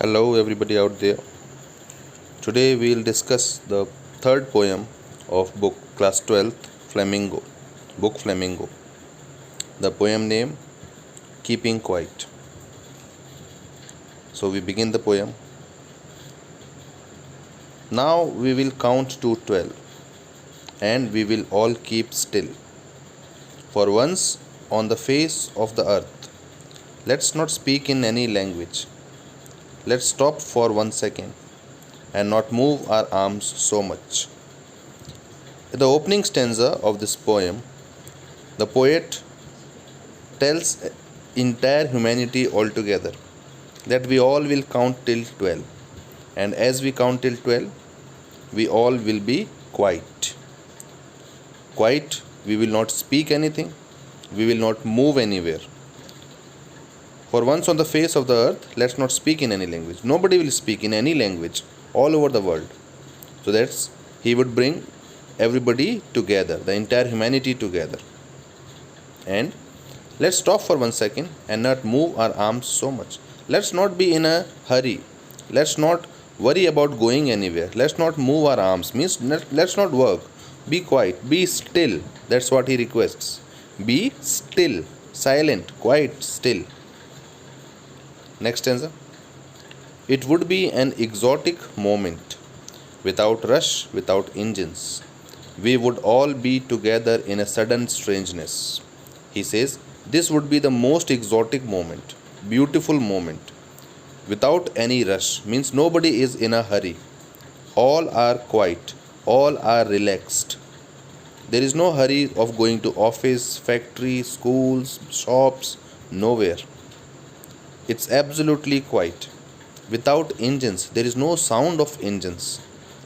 Hello, everybody out there. Today we'll discuss the third poem of book class 12th Flamingo, book Flamingo. The poem name Keeping Quiet. So we begin the poem. Now we will count to 12 and we will all keep still. For once on the face of the earth, let's not speak in any language. Let's stop for 1 second and not move our arms so much. In the opening stanza of this poem, the poet tells entire humanity altogether that we all will count till 12, and as we count till 12, we all will be quiet. Quiet, we will not speak anything, we will not move anywhere. For once on the face of the earth, let's not speak in any language. Nobody will speak in any language all over the world. So that's he would bring everybody together, the entire humanity together. And let's stop for 1 second and not move our arms so much. Let's not be in a hurry. Let's not worry about going anywhere. Let's not move our arms. Means let's not work. Be quiet. Be still. That's what he requests. Be still. Silent. Quiet. Still. Next stanza. It would be an exotic moment, without rush, without engines. We would all be together in a sudden strangeness. He says, this would be the most exotic moment, beautiful moment, without any rush. Means nobody is in a hurry. All are quiet, all are relaxed. There is no hurry of going to office, factory, schools, shops, nowhere. It's absolutely quiet. Without engines, there is no sound of engines,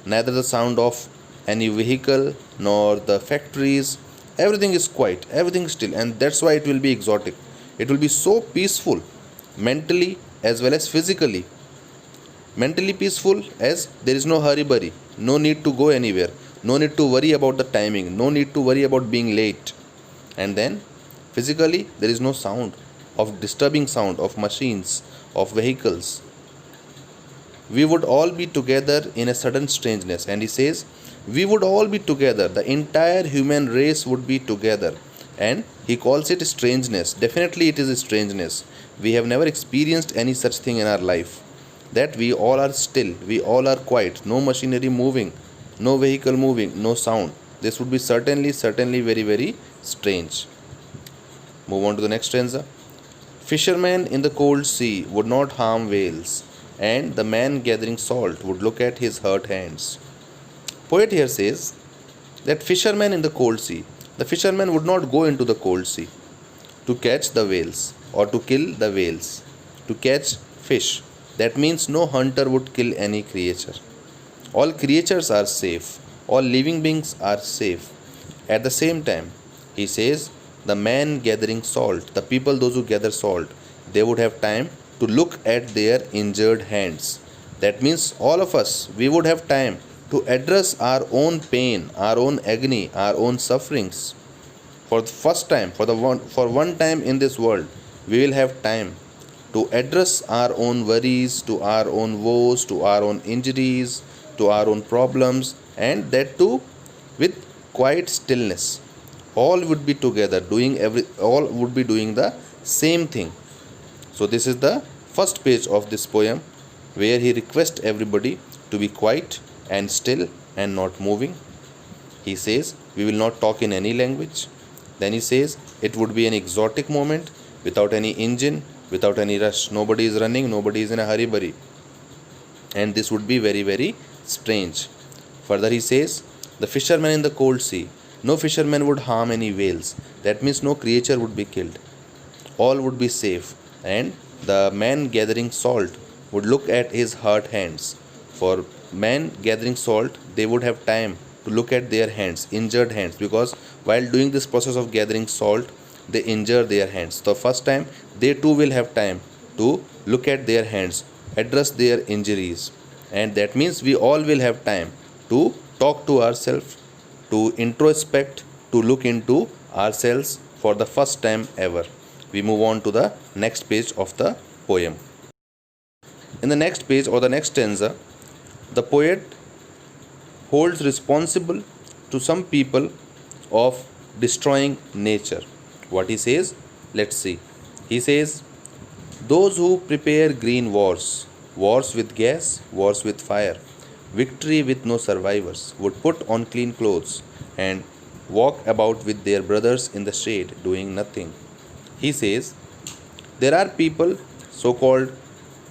neither the sound of any vehicle nor the factories. Everything is quiet, everything is still, and that's why it will be exotic. It will be so peaceful, mentally as well as physically. Mentally peaceful as there is no hurry-burry, no need to go anywhere, no need to worry about the timing, no need to worry about being late. And then physically, there is no sound of disturbing sound of machines, of vehicles. We would all be together in a sudden strangeness. And he says, we would all be together. The entire human race would be together. And he calls it strangeness. Definitely it is a strangeness. We have never experienced any such thing in our life. That we all are still, we all are quiet, no machinery moving, no vehicle moving, no sound. This would be certainly very, very strange. Move on to the next stanza. Fishermen in the cold sea would not harm whales, and the man gathering salt would look at his hurt hands. Poet here says that fishermen in the cold sea, the fishermen would not go into the cold sea to catch the whales or to kill the whales, to catch fish. That means no hunter would kill any creature. All creatures are safe, all living beings are safe. At the same time, he says, the man gathering salt, the people, those who gather salt, they would have time to look at their injured hands. That means all of us, we would have time to address our own pain, our own agony, our own sufferings. For the first time, for one time in this world, we will have time to address our own worries, to our own woes, to our own injuries, to our own problems, and that too with quiet stillness. All would be together all would be doing the same thing. So this is the first page of this poem, where he requests everybody to be quiet and still and not moving. He says we will not talk in any language. Then he says it would be an exotic moment, without any engine, without any rush. Nobody is running, nobody is in a hurry-burry, and this would be very, very strange. Further he says, the fishermen in the cold sea, no fisherman would harm any whales. That means no creature would be killed. All would be safe. And the man gathering salt would look at his hurt hands. For man gathering salt, they would have time to look at their hands, injured hands, because while doing this process of gathering salt, they injure their hands. So first time, they too will have time to look at their hands, address their injuries. And that means we all will have time to talk to ourselves, to introspect, to look into ourselves for the first time ever. We move on to the next page of the poem. In the next page or the next stanza, the poet holds responsible to some people of destroying nature. What he says? Let's see. He says, those who prepare green wars, wars with gas, wars with fire, victory with no survivors, would put on clean clothes and walk about with their brothers in the shade doing nothing. He says, there are people, so called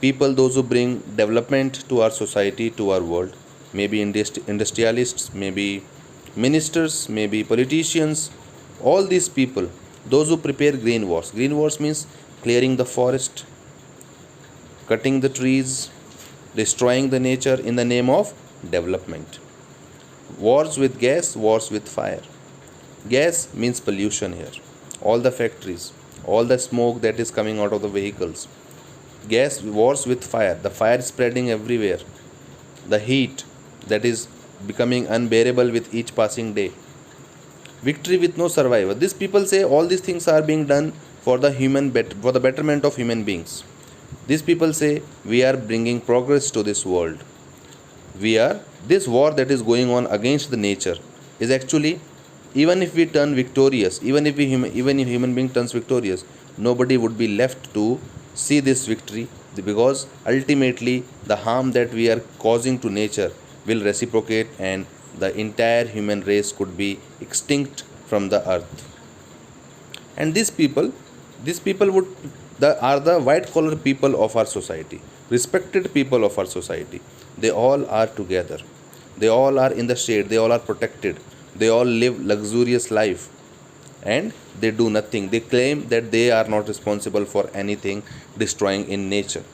people, those who bring development to our society, to our world, maybe industrialists, maybe ministers, maybe politicians, all these people, those who prepare green wars. Green wars means clearing the forest, cutting the trees, destroying the nature in the name of development. Wars with gas, wars with fire. Gas means pollution here. All the factories, all the smoke that is coming out of the vehicles. Gas, wars with fire. The fire spreading everywhere. The heat that is becoming unbearable with each passing day. Victory with no survivor. These people say all these things are being done for the for the betterment of human beings. These people say we are bringing progress to this world. This war that is going on against the nature is actually, even if we turn victorious, even if human being turns victorious, nobody would be left to see this victory, because ultimately the harm that we are causing to nature will reciprocate and the entire human race could be extinct from the earth. And these people are the white collar people of our society, respected people of our society. They all are together, they all are in the shade, they all are protected, they all live luxurious life, and they do nothing. They claim that they are not responsible for anything destroying in nature.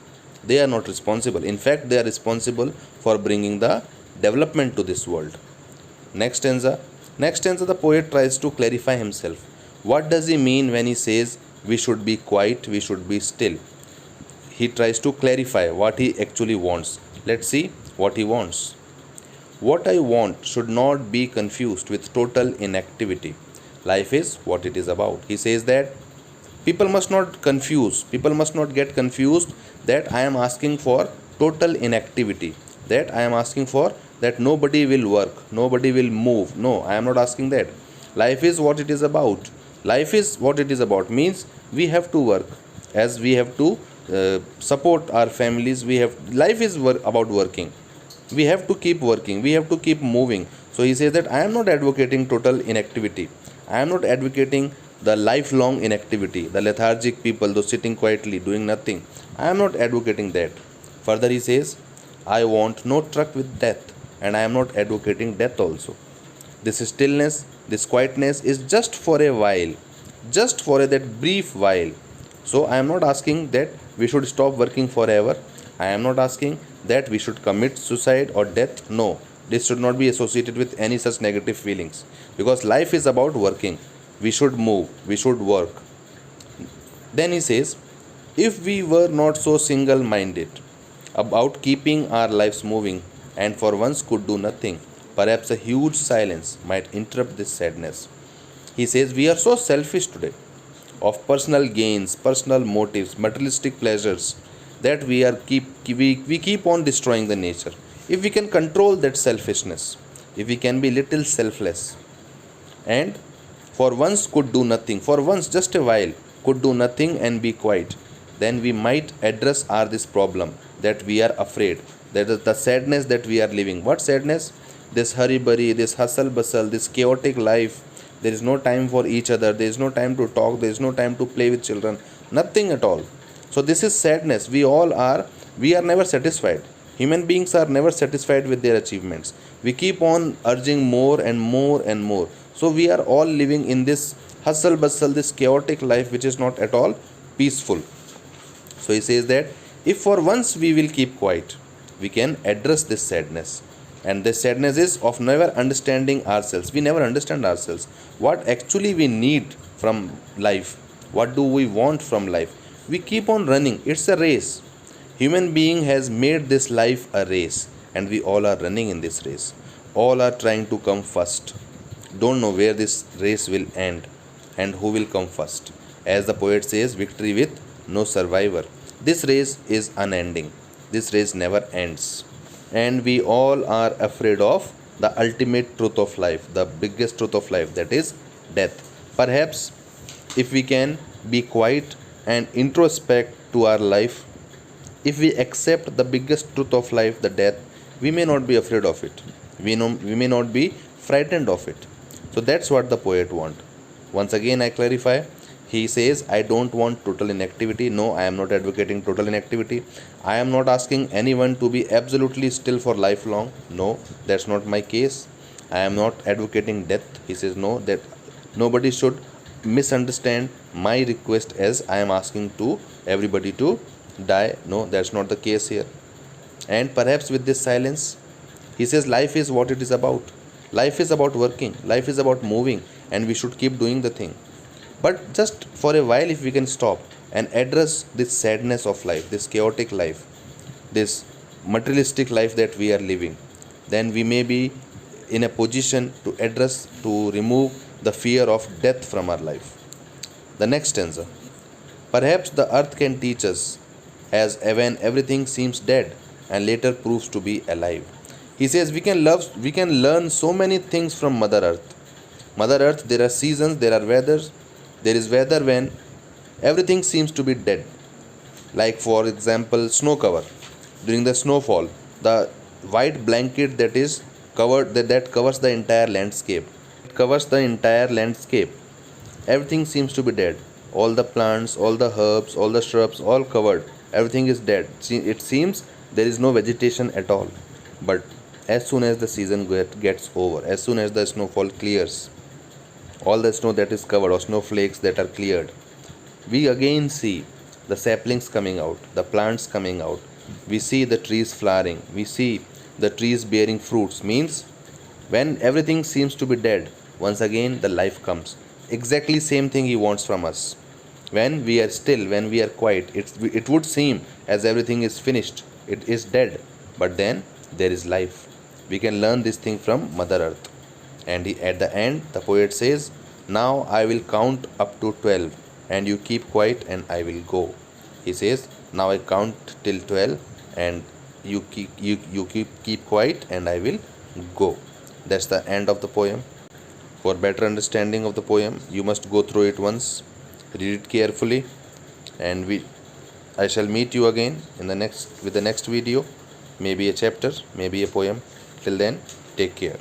They are not responsible. In fact, they are responsible for bringing the development to this world. Next stanza, the poet tries to clarify himself. What does he mean when he says we should be quiet, we should be still? He tries to clarify what he actually wants. Let's see what he wants. What I want should not be confused with total inactivity. Life is what it is about. He says that people must not get confused that I am asking for total inactivity, that I am asking for that nobody will work, nobody will move. No, I am not asking that. Life is what it is about. Life is what it is about means we have to work, as we have to support our families. Life is about working. We have to keep working, we have to keep moving. So he says that I am not advocating total inactivity, I am not advocating the lifelong inactivity, the lethargic people, those sitting quietly doing nothing. I am not advocating that. Further he says, I want no truck with death, and I am not advocating death also. This stillness, this quietness is just for a while, just for that brief while. So I am not asking that we should stop working forever. I am not asking that we should commit suicide or death. No, this should not be associated with any such negative feelings, because life is about working. We should move, we should work. Then he says, if we were not so single minded about keeping our lives moving and for once could do nothing, perhaps a huge silence might interrupt this sadness. He says we are so selfish today, of personal gains, personal motives, materialistic pleasures, that we keep on destroying the nature. If we can control that selfishness, if we can be little selfless, and for once could do nothing, for once just a while could do nothing and be quiet, then we might address this problem that we are afraid, that is the sadness that we are living. What sadness? This hurry burry, this hustle bustle, this chaotic life. There is no time for each other, there is no time to talk, there is no time to play with children, nothing at all. So this is sadness. We are never satisfied. Human beings are never satisfied with their achievements. We keep on urging more and more and more. So we are all living in this hustle bustle, this chaotic life which is not at all peaceful. So he says that if for once we will keep quiet, we can address this sadness. And this sadness is of never understanding ourselves. We never understand ourselves. What actually we need from life? What do we want from life? We keep on running. It's a race. Human being has made this life a race, and we all are running in this race. All are trying to come first. Don't know where this race will end and who will come first. As the poet says, victory with no survivor. This race is unending. This race never ends. And we all are afraid of the ultimate truth of life, the biggest truth of life, that is death. Perhaps if we can be quiet and introspect to our life, if we accept the biggest truth of life, the death, we may not be afraid of it. We may not be frightened of it. So that's what the poet wants. Once again, I clarify. He says, I don't want total inactivity. No, I am not advocating total inactivity. I am not asking anyone to be absolutely still for lifelong. No, that's not my case. I am not advocating death. He says, no, that nobody should misunderstand my request as I am asking to everybody to die. No, that's not the case here. And perhaps with this silence, he says life is what it is about. Life is about working, life is about moving, and we should keep doing the thing. But just for a while, if we can stop and address this sadness of life, this chaotic life, this materialistic life that we are living, then we may be in a position to address, to remove the fear of death from our life. The next stanza. Perhaps the earth can teach us, as when everything seems dead and later proves to be alive. He says we can learn so many things from Mother Earth. Mother Earth, there are seasons, there are weathers. There is weather when everything seems to be dead. Like for example, snow cover. During the snowfall, the white blanket that is covered that covers the entire landscape. It covers the entire landscape. Everything seems to be dead. All the plants, all the herbs, all the shrubs, all covered. Everything is dead. It seems there is no vegetation at all. But as soon as the season gets over, as soon as the snowfall clears, all the snow that is covered or snowflakes that are cleared, we again see the saplings coming out, the plants coming out. We see the trees flowering. We see the trees bearing fruits. Means when everything seems to be dead, once again the life comes. Exactly same thing he wants from us. When we are still, when we are quiet, it would seem as everything is finished. It is dead. But then there is life. We can learn this thing from Mother Earth. And at the end, the poet says, now I will count up to 12 and you keep quiet and I will go. He says, now I count till 12 and you keep quiet and I will go. That's the end of the poem. For better understanding of the poem, you must go through it once, read it carefully, and I shall meet you again in the next video, maybe a chapter, maybe a poem. Till then, take care.